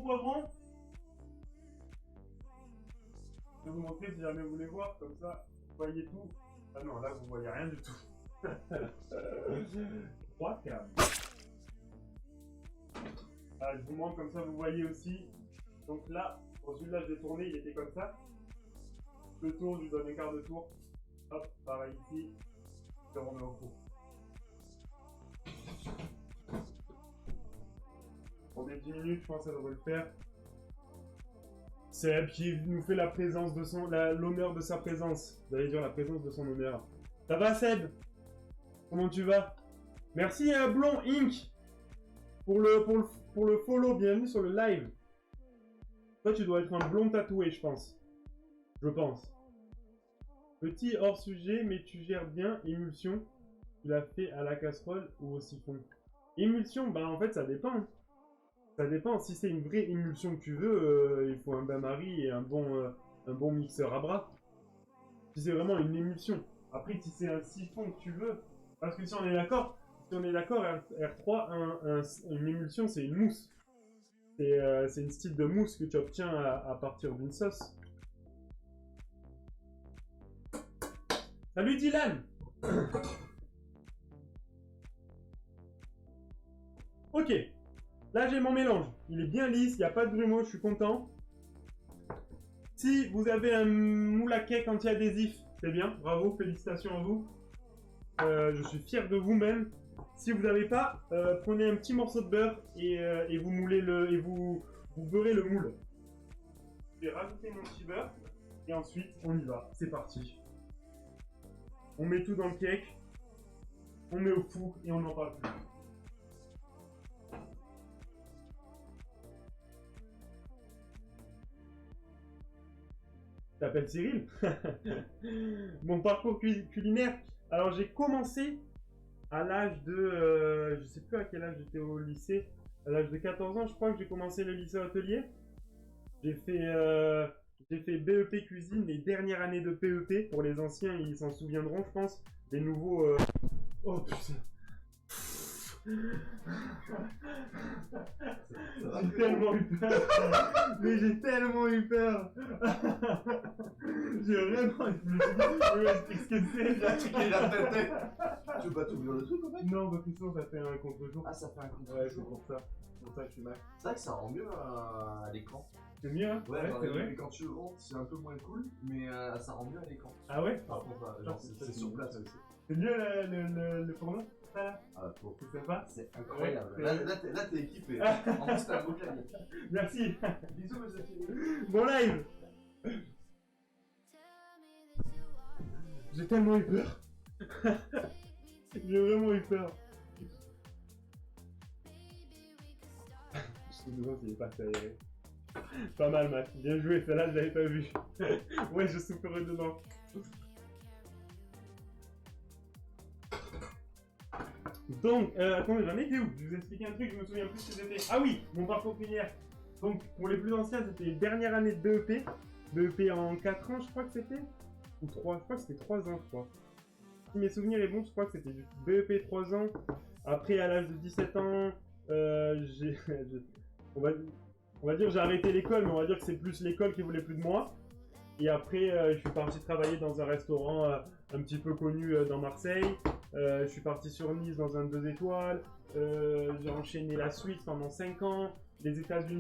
poivrons. Je vais vous montrer si jamais vous voulez voir, comme ça, vous voyez tout. Ah non, là, vous voyez rien du tout. 3 câbles. Ah, je vous montre comme ça, vous voyez aussi. Donc là, pour celui-là, je l'ai tourné, il était comme ça. Je le tourne, je lui donne un quart de tour. Hop, pareil ici. Je le remets au four. Pour des 10 minutes, je pense que ça devrait le faire. Seb qui nous fait la présence de son, l'honneur de sa présence. J'allais dire la présence de son honneur. Ça va Seb? Comment tu vas? Merci à Blond Inc. Pour le follow, bienvenue sur le live. Toi tu dois être un blond tatoué je pense. Je pense. Petit hors sujet mais tu gères bien émulsion. Tu l'as fait à la casserole ou au siphon? Émulsion, bah en fait ça dépend. Ça dépend, si c'est une vraie émulsion que tu veux, il faut un bain-marie et un bon mixeur à bras. Si c'est vraiment une émulsion. Après, si c'est un siphon que tu veux, parce que si on est d'accord, R3, une émulsion, c'est une mousse. C'est une style de mousse que tu obtiens à partir d'une sauce. Salut Dylan. Ok. Là, j'ai mon mélange. Il est bien lisse, il n'y a pas de grumeaux, je suis content. Si vous avez un moule à cake anti-adhésif, c'est bien. Bravo, félicitations à vous. Je suis fier de vous-même. Si vous n'avez pas, prenez un petit morceau de beurre et vous moulez vous beurrez le moule. Je vais rajouter mon petit beurre et ensuite, on y va. C'est parti. On met tout dans le cake. On met au four et on n'en parle plus. T'appelles Cyril? Mon parcours culinaire. Alors j'ai commencé à l'âge de... je sais plus à quel âge j'étais au lycée. À l'âge de 14 ans, je crois que j'ai commencé le lycée hôtelier. J'ai fait BEP cuisine, les dernières années de PEP. Pour les anciens, ils s'en souviendront, je pense. Les nouveaux... Oh putain. J'ai tellement eu peur. Mais j'ai tellement eu peur. J'ai vraiment eu peur. Qu'est-ce que c'est? Il a tête. Tu veux pas t'ouvrir le truc en fait? Non, parce que sinon ça fait un contre-jour. Ah, ça fait un contre-jour. Ouais, c'est pour ça. C'est pour ça que je suis mal. C'est vrai que ça rend mieux à l'écran. C'est mieux, hein? Ouais, c'est vrai. mais quand tu le rentres, c'est un peu moins cool, mais ça rend mieux à l'écran. Ah ouais? Par contre, genre, c'est sur place aussi. C'est mieux le format? Ça? Ah, trop. C'est sympa? C'est incroyable. Ouais, là, t'es équipé. En plus, t'as un beau clavier. Merci. Bisous, monsieur. Bon live. J'ai tellement eu peur. J'ai vraiment eu peur. Je me demande s'il est pas aéré. Pas mal, Matt. Bien joué, celle-là, je l'avais pas vu. Ouais, je soufflerai dedans. Donc, attendez, j'en étais où? Je vous ai expliqué un truc, je me souviens plus ce que c'était. Ah oui, mon parcours culinaire. Donc, pour les plus anciens, c'était les dernières années de BEP. BEP en 4 ans, je crois que c'était. Ou 3, je crois que c'était 3 ans, je crois. Si mes souvenirs sont bons, je crois que c'était du BEP 3 ans. Après, à l'âge de 17 ans, on va dire j'ai arrêté l'école, mais on va dire que c'est plus l'école qui voulait plus de moi. Et après, je suis parti travailler dans un restaurant un petit peu connu dans Marseille. Je suis parti sur Nice dans un 2 étoiles. J'ai enchaîné la Suisse pendant 5 ans. Les États-Unis.